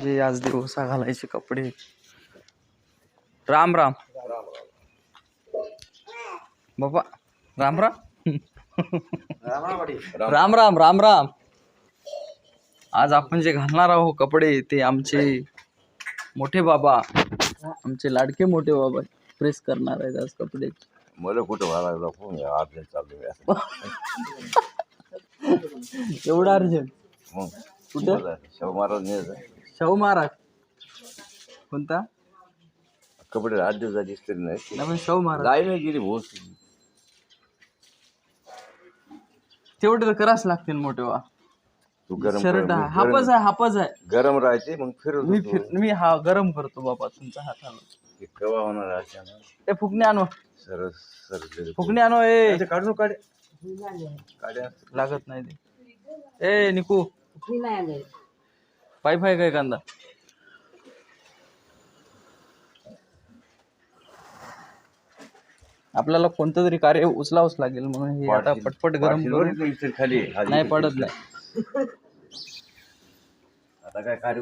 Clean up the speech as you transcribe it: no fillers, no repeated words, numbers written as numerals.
जे आज दिवसा घालायचे कपडे. राम राम बाबा. राम राम राम राम राम राम. आज आपण जे घालणार आहोत कपडे ते आमचे मोठे बाबा, आमचे लाडके मोठे बाबा प्रेस करणार आहेत आज कपडे. मला कुठं व्हायला फोन अर्जंट चालू एवढा अर्जंट कुठं? शाहू महाराज शाहू महाराज कोणता? कपडे 8 दिवसाची इस्त्री नाही पण शाहू महाराज गाय नाही गेली भोस. तेवढे तर करावंच लागतील मोठे बा. तू गरम शर्ट हापच आहे गरम राहायचे मग मी हा गरम करतो बाबा तुमचा हाताला. केव्हा होणार ते फुकणे आणू, सर फुकणे आणू. ए काढू काढे लागत नाही ते. ए निकू पाय फाय काय कांदा. आपल्याला कोणतं तरी कार्य उचलावंच लागेल म्हणून हे आता पटपट गरम करून. खाली नाही पडत नाही आता काय कार्य